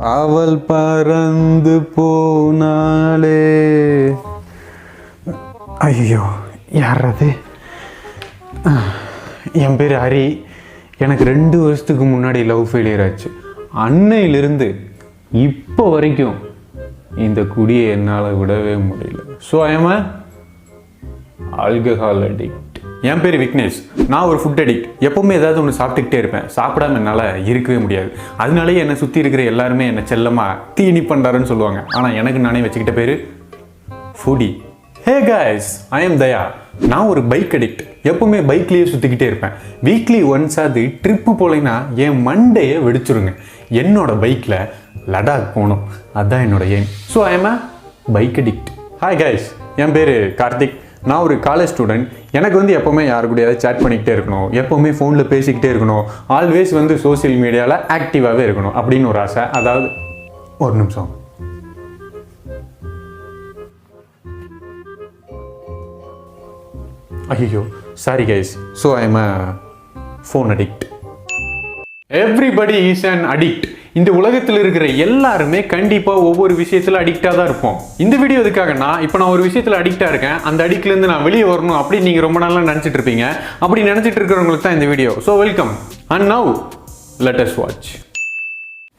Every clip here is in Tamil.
அவள் பறந்து போனாலே. ஐயோ, யார் அது? என் பேர் ஹரி. எனக்கு 2 வருஷத்துக்கு முன்னாடி லவ் ஃபெயிலியர் ஆச்சு. அன்னையிலிருந்து இப்போ வரைக்கும் இந்த குடியை என்னால் விடவே முடியல. So I am alcohol addict. என் பேர் விக்னேஷ். நான் ஒரு ஃபுட் அடிக்ட். எப்போவுமே ஏதாவது ஒன்று சாப்பிட்டுக்கிட்டே இருப்பேன். சாப்பிடாம என்னால் இருக்கவே முடியாது. அதனாலேயே என்னை சுற்றி இருக்கிற எல்லாருமே என்னை செல்லமாக தீனி பண்ணுறாருன்னு சொல்லுவாங்க. ஆனால் எனக்கு நானே வச்சுக்கிட்ட பேர் foodie. Hey guys, I am Daya. நான் ஒரு பைக் அடிக்ட். எப்போவுமே பைக்லேயே சுற்றிக்கிட்டே இருப்பேன். வீக்லி ஒன்ஸ் அது ட்ரிப்பு போலேன்னா என் மண்டையை வெடிச்சிருங்க. என்னோட பைக்கில் லடாக் போகணும், அதுதான் என்னோட aim. So I am bike addict. Hi guys, என் பேர் கார்த்திக். நான் ஒரு காலேஜ் ஸ்டூடெண்ட். எனக்கு எப்போவுமே யாரு கூடயாவது சேட் பண்ணிக்கிட்டே இருக்கணும், எப்போவுமே ஃபோனில் பேசிக்கிட்டே இருக்கணும், ஆல்வேஸ் சோசியல் மீடியாவில் ஆக்டிவாகவே இருக்கணும் அப்படின்னு ஒரு ஆசை. அதாவது ஒரு நிமிஷம். ஐயோ, sorry guys. So I M phone addict. Everybody is an addict. இந்த உலகத்தில் இருக்கிற எல்லாருமே கண்டிப்பாக ஒவ்வொரு விஷயத்தில் அடிக்டாக தான் இருப்போம். இந்த வீடியோ எதுக்காகனா, இப்போ நான் ஒரு விஷயத்தில் அடிக்டாக இருக்கேன், அந்த அடிக்ட்லேருந்து நான் வெளியே வரணும் அப்படின்னு நீங்கள் ரொம்ப நாளாக நினச்சிட்டு இருப்பீங்க. அப்படி நினச்சிட்டு இருக்கிறவங்களுக்கு தான் இந்த வீடியோ. So welcome and now let us watch.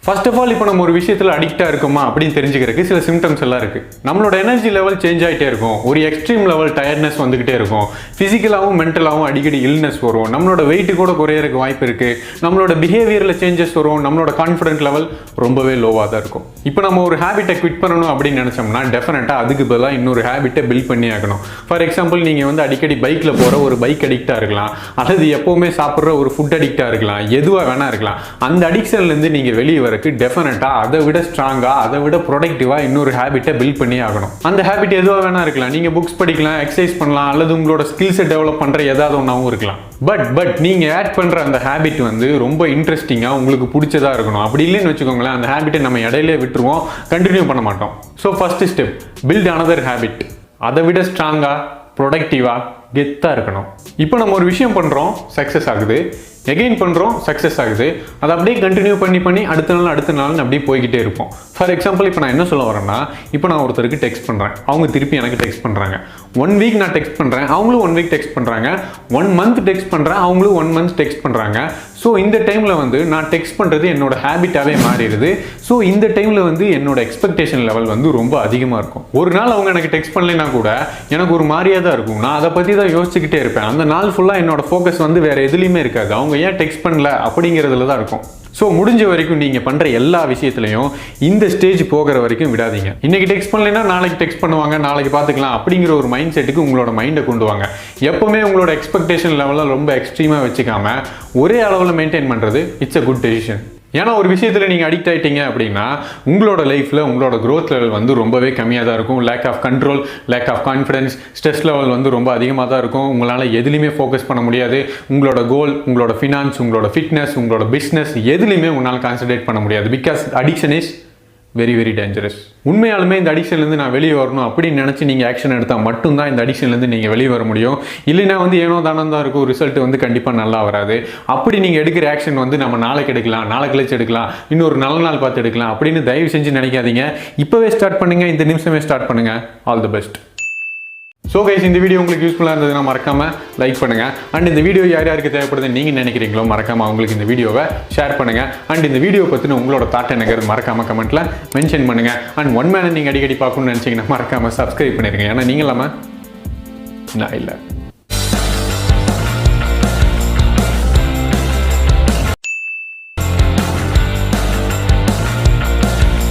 First of all, இப்போ நம்ம ஒரு விஷயத்தில் அடிக்டாக இருக்குமா அப்படின்னு தெரிஞ்சுக்கிறதுக்கு சில சிம்டம்ஸ் எல்லாம் இருக்குது. நம்மளோட எனர்ஜி லெவல் சேஞ்ச் ஆகிட்டே இருக்கும். ஒரு எக்ஸ்ட்ரீம் லெவல் டயர்ட்னஸ் வந்துக்கிட்டே இருக்கும். ஃபிசிக்கலாகவும் மென்டலாகவும் அடிக்கடி இல்னஸ் வரும். நம்மளோட வெயிட் கூட குறையிறதுக்கு வாய்ப்பு இருக்குது. நம்மளோட பிஹேவியரில் சேஞ்சஸ் வரும். நம்மளோட கான்ஃபிடென்ட் லெவல் ரொம்பவே லோவாக தான் இருக்கும். இப்போ நம்ம ஒரு ஹேபிட்டை குவிட் பண்ணணும் அப்படின்னு நினச்சோம்னா டெஃபினட்டாக அதுக்கு பதிலாக இன்னொரு ஹேபிட்டை பில்ட் பண்ணி ஆகணும். ஃபார் எக்ஸாம்பிள், நீங்கள் அடிக்கடி பைக்கில் போகிற ஒரு பைக் அடிக்டாக இருக்கலாம், அல்லது எப்போவுமே சாப்பிட்ற ஒரு ஃபுட் அடிக்டாக இருக்கலாம், எதுவாக வேணா இருக்கலாம். அந்த அடிக்ஷன்லேருந்து நீங்கள் வெளியே வரக்கு டெஃபினட்டாக அதை விட ஸ்ட்ராங்காக, அதை விட ப்ரொடக்டிவாக இன்னொரு ஹேபிட்டை பில்ட் பண்ணி ஆகணும். அந்த ஹேபிட் எதுவாக வேணா இருக்கலாம். நீங்கள் புக்ஸ் படிக்கலாம், எக்ஸசைஸ் பண்ணலாம், அல்லது உங்களோட ஸ்கில்ஸை டெவலப் பண்ணுற ஏதாவது ஒன்றாவும் இருக்கலாம். பட் நீங்கள் ஆட் பண்ணுற அந்த ஹேபிட் ரொம்ப இன்ட்ரெஸ்டிங்காக உங்களுக்கு பிடிச்சதாக இருக்கணும். அப்படி இல்லைன்னு வச்சுக்கோங்களேன், அந்த ஹேபிட்டை நம்ம இடையிலே விட்டுருவோம், கண்டினியூ பண்ண மாட்டோம். So first step, build another habit. அதை விட ஸ்ட்ராங்காக, ப்ரொடக்டிவாக, கெத்தாக இருக்கணும். இப்போ நம்ம ஒரு விஷயம் பண்ணுறோம், சக்ஸஸ் ஆகுது, எகெயின் பண்ணுறோம், சக்ஸஸ் ஆகுது. அதை அப்படியே கண்டினியூ பண்ணி அடுத்த நாள் அப்படியே போய்கிட்டே இருப்போம். ஃபார் எக்ஸாம்பிள், இப்போ நான் என்ன சொல்ல வரேன்னா, இப்போ நான் ஒருத்தருக்கு டெக்ஸ்ட் பண்ணுறேன், அவங்க திருப்பி எனக்கு டெக்ஸ்ட் பண்ணுறாங்க. 1 வீக் நான் டெக்ஸ்ட் பண்ணுறேன், அவங்களும் 1 வீக் டெக்ஸ்ட் பண்ணுறாங்க. 1 மந்த் டெக்ஸ்ட் பண்ணுறேன், அவங்களும் 1 மந்த் டெக்ஸ்ட் பண்ணுறாங்க. ஸோ இந்த டைமில் நான் டெக்ஸ்ட் பண்ணுறது என்னோட ஹேபிட்டாகவே மாறிடுது. ஸோ இந்த டைமில் என்னோட எக்ஸ்பெக்டேஷன் லெவல் ரொம்ப அதிகமாக இருக்கும். ஒரு நாள் அவங்க எனக்கு டெக்ஸ்ட் பண்ணலைன்னா கூட எனக்கு ஒரு மாதிரியாக தான் இருக்கும். நான் அதை பற்றி தான் யோசிச்சுக்கிட்டே இருப்பேன். அந்த நாள் ஃபுல்லாக என்னோட ஃபோக்கஸ் வேறு எதுலேயுமே இருக்காது. அவங்க ஏன் டெக்ஸ்ட் பண்ணல அப்படிங்கிறதுல தான் இருக்கும். ஸோ முடிஞ்ச வரைக்கும் நீங்கள் பண்ணுற எல்லா விஷயத்துலையும் இந்த ஸ்டேஜ் போகிற வரைக்கும் விடாதீங்க. இன்றைக்கி டெக்ஸ்ட் பண்ணலைன்னா நாளைக்கு டெக்ஸ்ட் பண்ணுவாங்க, நாளைக்கு பார்த்துக்கலாம் அப்படிங்கிற ஒரு மைண்ட் செட்டுக்கு உங்களோட மைண்டை கொண்டு வாங்க. எப்போவுமே உங்களோட எக்ஸ்பெக்டேஷன் லெவலில் ரொம்ப எக்ஸ்ட்ரீமாக வச்சுக்காம ஒரே அளவில் மெயின்டைன் பண்ணுறது இட்ஸ் அ குட் டெசிஷன். ஏன்னா ஒரு விஷயத்தில் நீங்கள் அடிக்ட் ஆகிட்டீங்க அப்படின்னா உங்களோட லைஃப்பில் உங்களோட க்ரோத் லெவல் ரொம்பவே கம்மியாக தான் இருக்கும். Lack of control, lack of confidence, stress level ரொம்ப அதிகமாக தான் இருக்கும். உங்களால் எதுலையுமே ஃபோக்கஸ் பண்ண முடியாது. உங்களோட கோல், உங்களோட ஃபினான்ஸ், உங்களோட ஃபிட்னஸ், உங்களோட பிஸ்னஸ் எதுலையுமே உங்களால் கான்சன்ட்ரேட் பண்ண முடியாது. Because addiction is very very dangerous. உண்மையாலுமே இந்த அடிக்ஷன்லேருந்து நான் வெளியே வரணும் அப்படின்னு நினச்சி நீங்கள் ஆக்ஷன் எடுத்தால் மட்டும்தான் இந்த அடிக்ஷன்லேருந்து நீங்கள் வெளியே வர முடியும். இல்லைனா ஏனோ தானம் தான் இருக்கும், ரிசல்ட் கண்டிப்பாக நல்லா வராது. அப்படி நீங்கள் எடுக்கிற ஆக்ஷன் நம்ம நாளைக்கு எடுக்கலாம், நாளைக்கு கழிச்சு எடுக்கலாம், இன்னொரு நல்ல நாள் பார்த்து எடுக்கலாம் அப்படின்னு தயவு செஞ்சு நினைக்காதீங்க. இப்போவே ஸ்டார்ட் பண்ணுங்கள், இந்த நிமிஷமே ஸ்டார்ட் பண்ணுங்கள். All the best. So guys, இந்த வீடியோ உங்களுக்கு யூஸ்ஃபுல்லாக இருந்ததுன்னா மறக்காமல் லைக் பண்ணுங்கள். அண்ட் இந்த வீடியோ யாருக்கு தேவைப்படுதுன்னு நீங்கள் நினைக்கிறீங்களோ மறக்காமல் அவங்களுக்கு இந்த வீடியோவை ஷேர் பண்ணுங்கள். அண்ட் இந்த வீடியோ பற்றின உங்களோட தாட் எனக்கு மறக்காமல் கமெண்ட்டில் மென்ஷன் பண்ணுங்கள். அண்ட் ஒன் மேனை நீங்கள் அடிக்கடி பார்க்கணும்னு நினச்சிங்கன்னா மறக்காமல் சப்ஸ்கிரைப் பண்ணிடுங்க. ஏன்னா நீங்கள் இல்லாமல் நான் இல்லை.